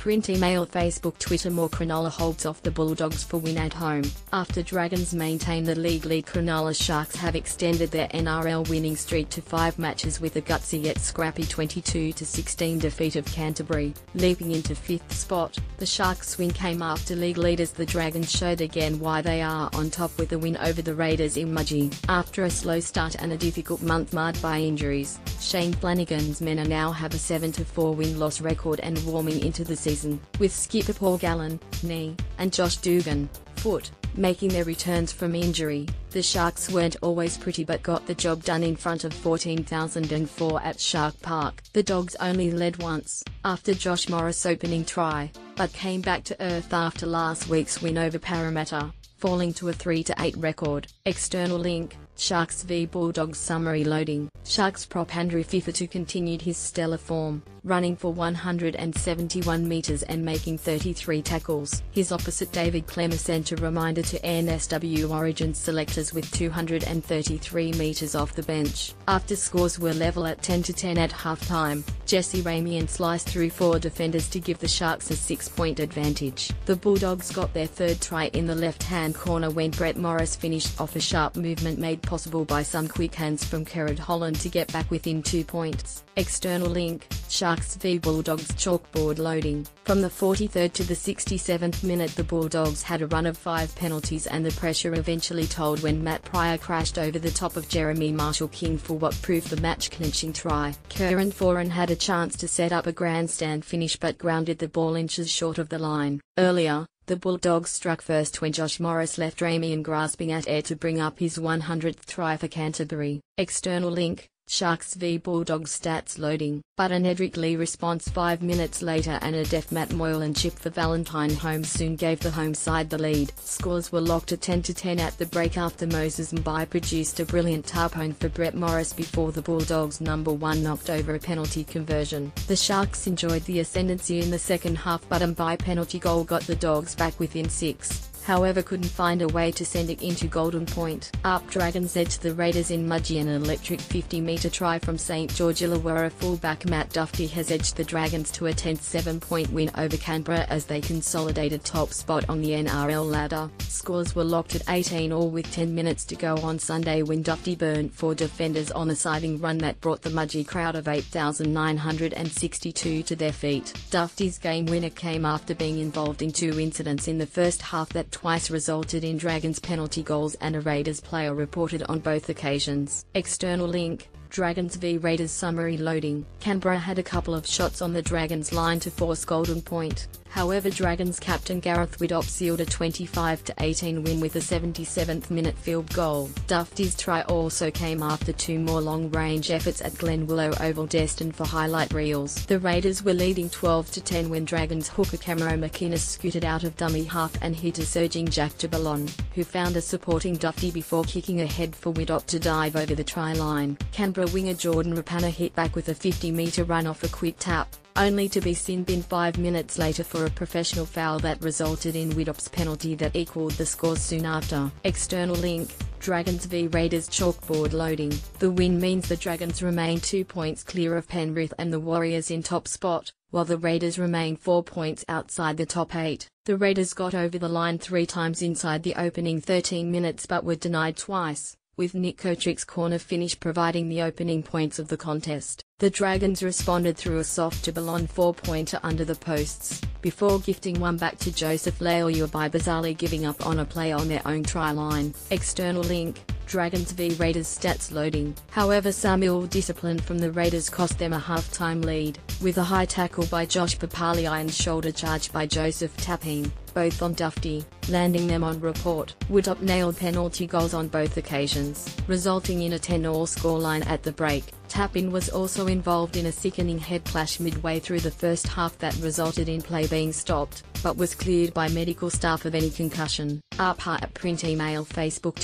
Print email Facebook Twitter More Cronulla holds off the Bulldogs for win at home. After Dragons maintain the league lead, Cronulla Sharks have extended their NRL winning streak to 5 matches with a gutsy yet scrappy 22-16 defeat of Canterbury, leaping into 5th spot. The Sharks' win came after league leaders the Dragons showed again why they are on top with a win over the Raiders in Mudgee. After a slow start and a difficult month marred by injuries, Shane Flanagan's men are now have a 7-4 win-loss record and warming into the season, with skipper Paul Gallen, knee, and Josh Dugan, foot, making their returns from injury. The Sharks weren't always pretty but got the job done in front of 14,004 at Shark Park. The Dogs only led once, after Josh Morris' opening try, but came back to earth after last week's win over Parramatta, falling to a 3-8 record. External link: Sharks v Bulldogs summary loading. Sharks prop Andrew Fifita continued his stellar form, running for 171 metres and making 33 tackles. His opposite David Clemmer sent a reminder to NSW Origin selectors with 233 metres off the bench. After scores were level at 10-10 at half-time, Jesse Ramian sliced through 4 defenders to give the Sharks a 6-point advantage. The Bulldogs got their third try in the left-hand corner when Brett Morris finished off a sharp movement made possible by some quick hands from Kerrod Holland to get back within 2 points. External link: Sharks v Bulldogs chalkboard loading. From the 43rd to the 67th minute, the Bulldogs had a run of 5 penalties and the pressure eventually told when Matt Pryor crashed over the top of Jeremy Marshall-King for what proved the match-clinching try. Kieran Foran had a chance to set up a grandstand finish but grounded the ball inches short of the line. Earlier, the Bulldogs struck first when Josh Morris left Ramian grasping at air to bring up his 100th try for Canterbury. External link: Sharks v Bulldogs stats loading. But an Edric Lee response 5 minutes later and a deft Matt Moylan chip for Valentine Holmes soon gave the home side the lead. Scores were locked at 10-10 at the break after Moses Mbai produced a brilliant tarpone for Brett Morris before the Bulldogs' number 1 knocked over a penalty conversion. The Sharks enjoyed the ascendancy in the second half but a Mbai penalty goal got the Dogs back within 6. However couldn't find a way to send it into Golden Point. Up Dragons edged the Raiders in Mudgee, and an electric 50-metre try from St George Illawarra fullback Matt Duffy has edged the Dragons to a tense 7-point win over Canberra as they consolidated top spot on the NRL ladder. Scores were locked at 18-all with 10 minutes to go on Sunday when Duffy burnt 4 defenders on a siding run that brought the Mudgee crowd of 8,962 to their feet. Duffy's game winner came after being involved in 2 incidents in the first half that twice resulted in Dragons penalty goals, and a Raiders player reported on both occasions. External link: Dragons v Raiders summary loading. Canberra had a couple of shots on the Dragons line to force Golden Point. However, Dragons captain Gareth Widdop sealed a 25-18 win with a 77th minute field goal. Duffy's try also came after 2 more long-range efforts at Glen Willow Oval destined for highlight reels. The Raiders were leading 12-10 when Dragons hooker Camaro McInnes scooted out of dummy half and hit a surging Jack Jabalon, who found a supporting Duffy before kicking ahead for Widdop to dive over the try line. Canberra winger Jordan Rapana hit back with a 50-metre run off a quick tap, only to be sin-binned 5 minutes later for a professional foul that resulted in Widdop's penalty that equalled the scores soon after. External link: Dragons v Raiders chalkboard loading. The win means the Dragons remain 2 points clear of Penrith and the Warriors in top spot, while the Raiders remain 4 points outside the top 8. The Raiders got over the line 3 times inside the opening 13 minutes but were denied twice, with Nick Kotrick's corner finish providing the opening points of the contest. The Dragons responded through a soft Jabalon 4-pointer under the posts, before gifting one back to Joseph Leilua by bizarrely giving up on a play on their own try line. External link: Dragons v Raiders stats loading. However, some ill discipline from the Raiders cost them a half-time lead, with a high tackle by Josh Papali'i and shoulder charge by Joseph Tapine, both on Duffy, landing them on report. Widdop nailed penalty goals on both occasions, resulting in a 10-all scoreline at the break. Tapine was also involved in a sickening head clash midway through the first half that resulted in play being stopped, but was cleared by medical staff of any concussion. Print email Facebook